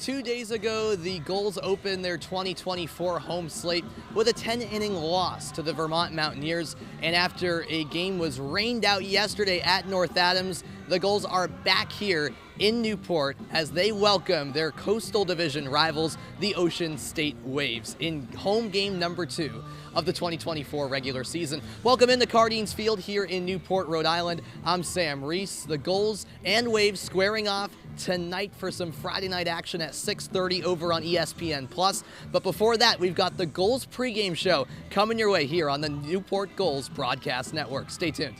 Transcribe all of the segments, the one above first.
2 days ago, the Gulls opened their 2024 home slate with a 10-inning loss to the Vermont Mountaineers. And after a game was rained out yesterday at North Adams, the Gulls are back here in Newport as they welcome their Coastal Division rivals, the Ocean State Waves, in home game number 2 of the 2024 regular season. Welcome into Cardines Field here in Newport, Rhode Island. I'm Sam Reese. The Gulls and Waves squaring off tonight for some Friday night action at 6:30 over on ESPN+. But before that, we've got the Gulls pregame show coming your way here on the Newport Gulls Broadcast Network. Stay tuned.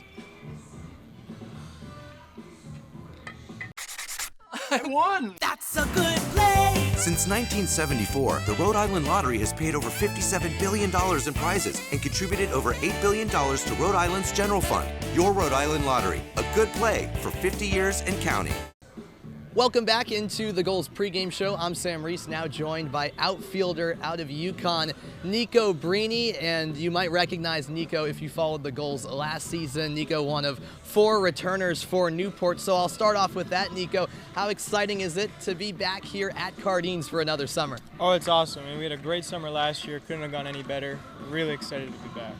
I won! That's a good play! Since 1974, the Rhode Island Lottery has paid over $57 billion in prizes and contributed over $8 billion to Rhode Island's general fund. Your Rhode Island Lottery, a good play for 50 years and counting. Welcome back into the Gulls pregame show. I'm Sam Reese, now joined by outfielder out of Yukon, Nico Brini. And you might recognize Nico if you followed the Gulls last season. Nico, one of 4 returners for Newport. So I'll start off with that, Nico. How exciting is it to be back here at Cardines for another summer? Oh, it's awesome. I mean, we had a great summer last year. Couldn't have gone any better. Really excited to be back.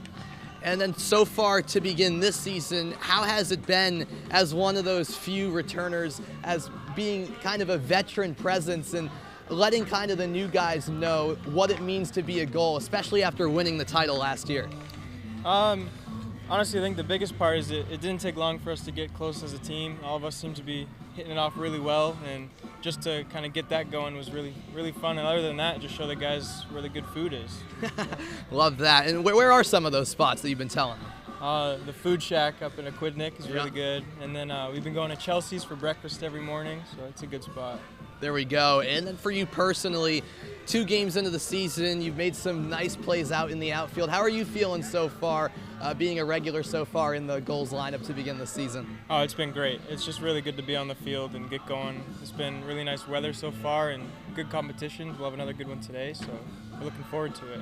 And then so far to begin this season, how has it been as one of those few returners, as being kind of a veteran presence and letting kind of the new guys know what it means to be a Gull, especially after winning the title last year? Honestly, I think the biggest part is it didn't take long for us to get close as a team. All of us seem to be hitting it off really well, and just to kind of get that going was really, really fun. And other than that, just show the guys where the good food is. Love that. And where are some of those spots that you've been telling them? The food shack up in Aquidneck is really good. And then we've been going to Chelsea's for breakfast every morning, so it's a good spot. There we go. And then for you personally, 2 games into the season, you've made some nice plays out in the outfield. How are you feeling so far, being a regular so far in the Gulls lineup to begin the season? Oh, it's been great. It's just really good to be on the field and get going. It's been really nice weather so far and good competitions. We'll have another good one today, so we're looking forward to it.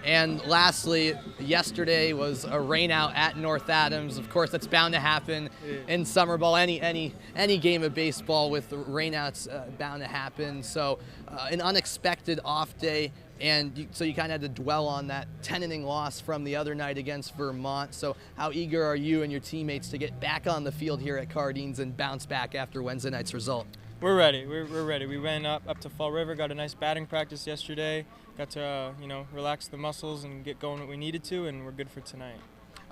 And lastly, yesterday was a rainout at North Adams. Of course, that's bound to happen in summer ball. Any game of baseball with rainouts bound to happen. So an unexpected off day, and so you kind of had to dwell on that 10-inning loss from the other night against Vermont. So how eager are you and your teammates to get back on the field here at Cardines and bounce back after Wednesday night's result? We're ready. We're ready. We went up to Fall River, got a nice batting practice yesterday, got to relax the muscles and get going what we needed to, and we're good for tonight.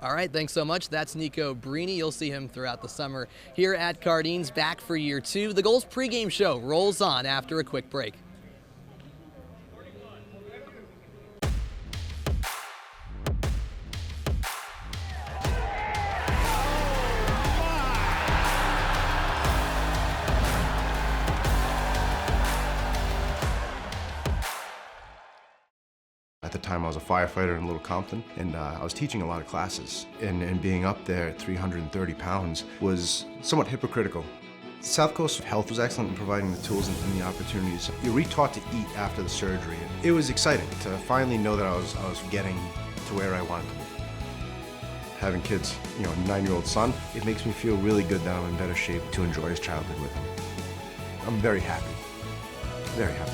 All right, thanks so much. That's Nico Brini. You'll see him throughout the summer here at Cardines, back for year 2. The Gulls pregame show rolls on after a quick break. At the time, I was a firefighter in Little Compton, and I was teaching a lot of classes. And being up there at 330 pounds was somewhat hypocritical. South Coast Health was excellent in providing the tools and the opportunities. You're re-taught to eat after the surgery. It was exciting to finally know that I was getting to where I wanted to be. Having kids, a 9-year-old son, it makes me feel really good that I'm in better shape to enjoy his childhood with him. I'm very happy, very happy.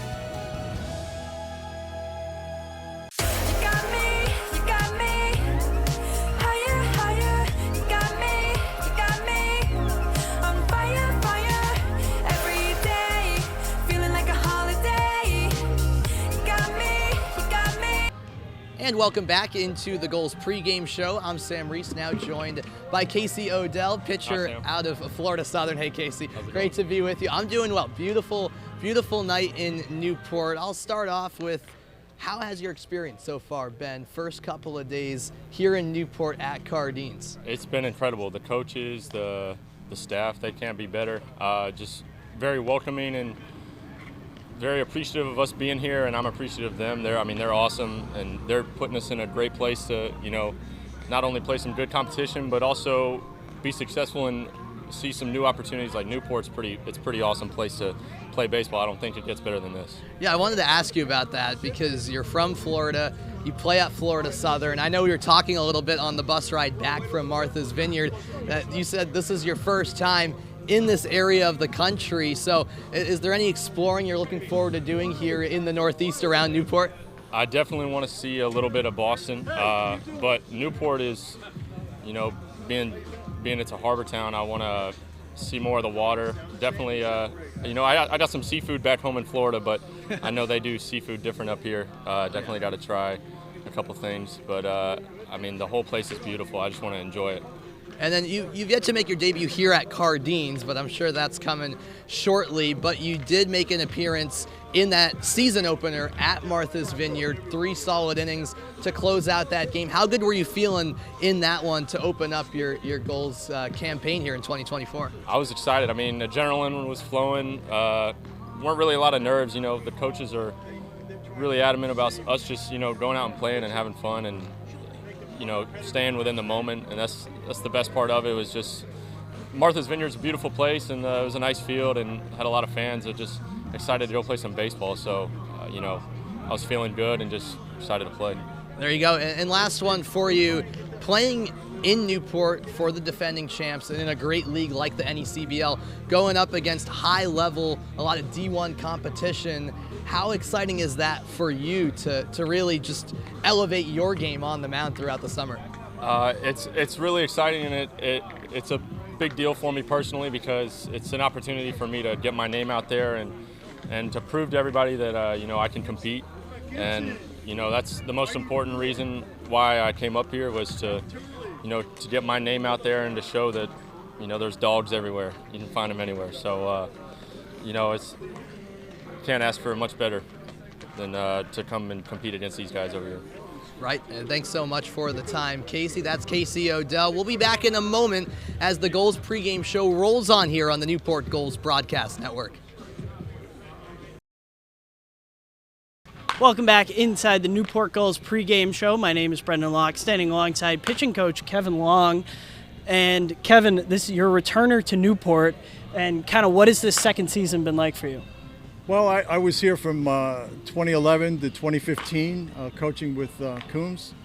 And welcome back into the Gulls pregame show. I'm Sam Reese, now joined by Casey Odell, pitcher out of Florida Southern. Hey, Casey, great to be with you. I'm doing well. Beautiful, beautiful night in Newport. I'll start off with, how has your experience so far been, first couple of days here in Newport at Cardines? It's been incredible. The coaches, the staff, they can't be better. Just very welcoming and very appreciative of us being here, and I'm appreciative of them. They're awesome, and they're putting us in a great place to, not only play some good competition, but also be successful and see some new opportunities. Like Newport's it's a pretty awesome place to play baseball. I don't think it gets better than this. Yeah, I wanted to ask you about that because you're from Florida. You play at Florida Southern. I know we were talking a little bit on the bus ride back from Martha's Vineyard that you said this is your first time in this area of the country. So is there any exploring you're looking forward to doing here in the Northeast around Newport? I definitely want to see a little bit of Boston, but Newport is, you know, being it's a harbor town, I want to see more of the water. Definitely, you know, I got some seafood back home in Florida, but I know they do seafood different up here. Definitely got to try a couple things, but I mean, the whole place is beautiful. I just want to enjoy it. And then you've yet to make your debut here at Cardines, but I'm sure that's coming shortly. But you did make an appearance in that season opener at Martha's Vineyard, 3 solid innings to close out that game. How good were you feeling in that one to open up your Gulls campaign here in 2024? I was excited. I mean, adrenaline was flowing. Weren't really a lot of nerves. You know, the coaches are really adamant about us just, you know, going out and playing and having fun and, you know, staying within the moment, and that's the best part of it. Was just Martha's Vineyard's a beautiful place, and it was a nice field and had a lot of fans that just excited to go play some baseball. So, you know, I was feeling good and just excited to play. There you go. And last one for you, playing in Newport for the defending champs and in a great league like the NECBL, going up against high level, a lot of D1 competition. How exciting is that for you to really just elevate your game on the mound throughout the summer? It's really exciting, and it's a big deal for me personally because it's an opportunity for me to get my name out there and to prove to everybody that you know, I can compete. And you know, that's the most important reason why I came up here, was to, you know, to get my name out there and to show that, you know, there's dogs everywhere. You can find them anywhere. So you know, can't ask for much better than to come and compete against these guys over here. Right, and thanks so much for the time, Casey. That's Casey Odell. We'll be back in a moment as the Gulls pregame show rolls on here on the Newport Gulls Broadcast Network. Welcome back inside the Newport Gulls pregame show. My name is Brendan Locke, standing alongside pitching coach Kevin Long. And Kevin, this is your returner to Newport, and kind of what has this second season been like for you? Well, I was here from 2011 to 2015, coaching with Coombs,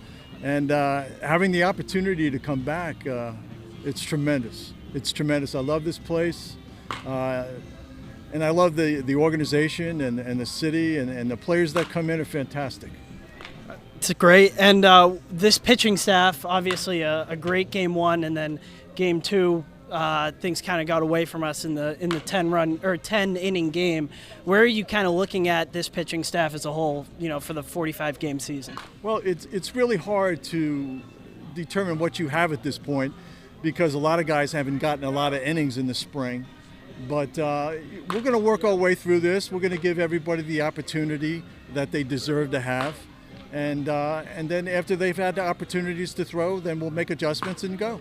and having the opportunity to come back, it's tremendous. It's tremendous. I love this place, and I love the organization and the city, and the players that come in are fantastic. It's great, and this pitching staff, obviously a great game one, and then game two, things kind of got away from us in the 10 inning game. Where are you kind of looking at this pitching staff as a whole, you know, for the 45 game season? Well, it's really hard to determine what you have at this point because a lot of guys haven't gotten a lot of innings in the spring. But we're going to work our way through this. We're going to give everybody the opportunity that they deserve to have. And then after they've had the opportunities to throw, then we'll make adjustments and go.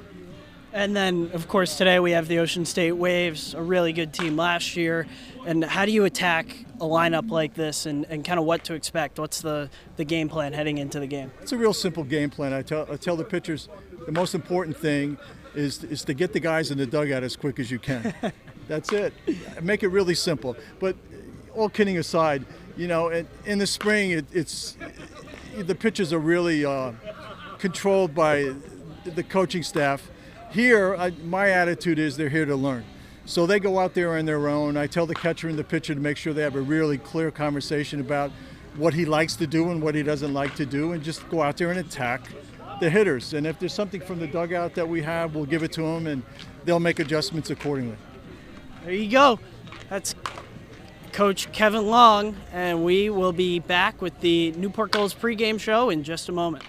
And then, of course, today we have the Ocean State Waves, a really good team last year. And how do you attack a lineup like this and kind of what to expect? What's the game plan heading into the game? It's a real simple game plan. I tell the pitchers the most important thing is to get the guys in the dugout as quick as you can. That's it. Make it really simple. But all kidding aside, you know, in the spring, it's the pitchers are really controlled by the coaching staff. Here, my attitude is they're here to learn. So they go out there on their own. I tell the catcher and the pitcher to make sure they have a really clear conversation about what he likes to do and what he doesn't like to do, and just go out there and attack the hitters. And if there's something from the dugout that we have, we'll give it to them, and they'll make adjustments accordingly. There you go. That's Coach Kevin Long, and we will be back with the Newport Gulls pregame show in just a moment.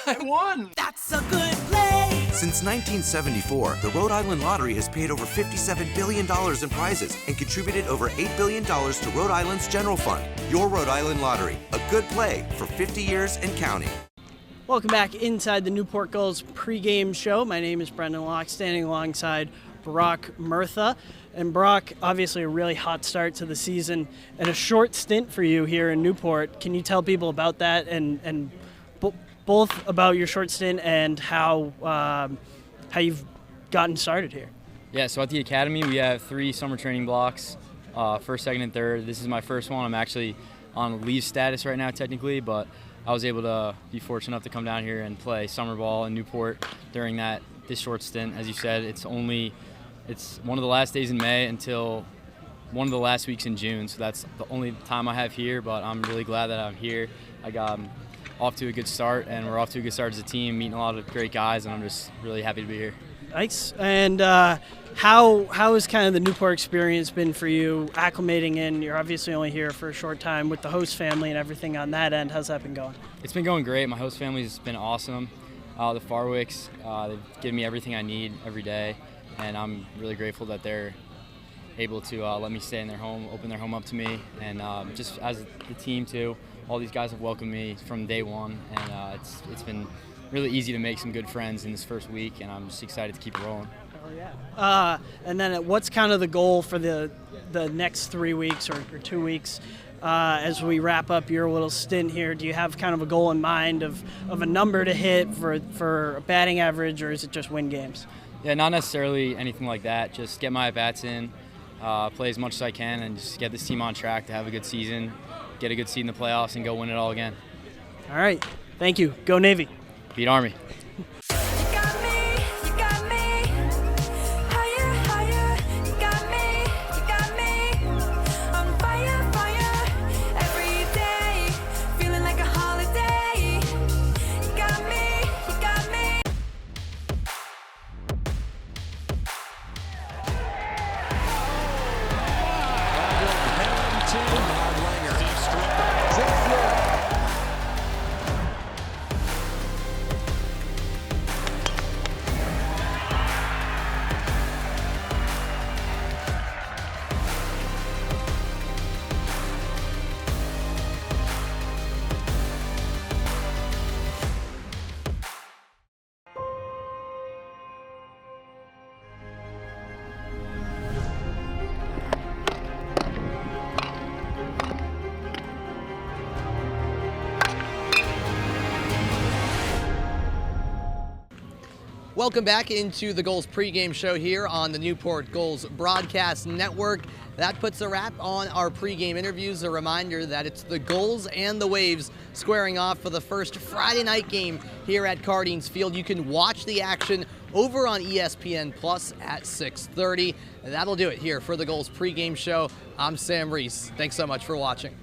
I won! That's a good play! Since 1974, the Rhode Island Lottery has paid over $57 billion in prizes and contributed over $8 billion to Rhode Island's general fund. Your Rhode Island Lottery, a good play for 50 years and counting. Welcome back inside the Newport Gulls pregame show. My name is Brendan Locke, standing alongside Brock Murtha. And Brock, obviously a really hot start to the season and a short stint for you here in Newport. Can you tell people about that and both about your short stint and how you've gotten started here? Yeah, so at the academy we have 3 summer training blocks, first, second, and third. This is my first one. I'm actually on leave status right now technically, but I was able to be fortunate enough to come down here and play summer ball in Newport during this short stint. As you said, it's only It's one of the last days in May until one of the last weeks in June, so that's the only time I have here, but I'm really glad that I'm here. I got off to a good start, and we're off to a good start as a team, meeting a lot of great guys, and I'm just really happy to be here. Nice. And how has kind of the Newport experience been for you, acclimating in? You're obviously only here for a short time with the host family and everything on that end. How's that been going? It's been going great. My host family's been awesome. The Farwicks, they've given me everything I need every day, and I'm really grateful that they're able to let me stay in their home, open their home up to me, and just as the team too. All these guys have welcomed me from day one, and it's been really easy to make some good friends in this first week, and I'm just excited to keep it rolling. Oh, yeah. And then what's kind of the goal for the next 3 weeks or 2 weeks as we wrap up your little stint here? Do you have kind of a goal in mind of a number to hit for a batting average, or is it just win games? Yeah, not necessarily anything like that. Just get my at-bats in, play as much as I can, and just get this team on track to have a good season, get a good seed in the playoffs, and go win it all again. All right. Thank you. Go Navy. Beat Army. Welcome back into the Gulls pregame show here on the Newport Gulls Broadcast Network. That puts a wrap on our pregame interviews. A reminder that it's the Gulls and the Waves squaring off for the first Friday night game here at Cardines Field. You can watch the action over on ESPN Plus at 6:30. That'll do it here for the Gulls pregame show. I'm Sam Reese. Thanks so much for watching.